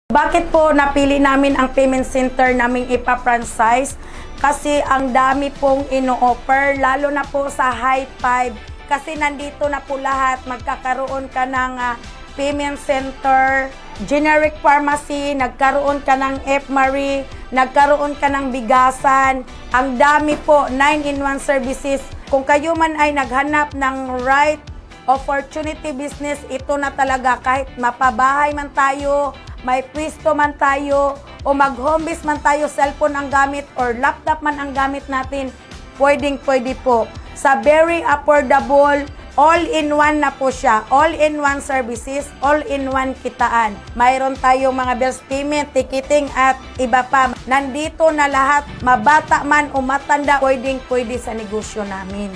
Bakit po napili namin ang payment center naming ipa-franchise? Kasi ang dami pong ino-offer, lalo na po sa High Five. Kasi nandito na po lahat, magkakaroon ka ng payment center, generic pharmacy, nagkaroon ka ng F-Marie, nagkaroon ka ng bigasan. Ang dami po, 9-in-1 services. Kung kayo man ay naghanap ng right opportunity business, ito na talaga. Kahit mapabahay man tayo, may pwesto man tayo, o mag-home base man tayo, cellphone ang gamit or laptop man ang gamit natin, pwede po. Sa very affordable, all-in-one na po siya. All-in-one services, all-in-one kitaan. Mayroon tayong mga bills payment, ticketing at iba pa. Nandito na lahat, mabata man o matanda, pwede sa negosyo namin.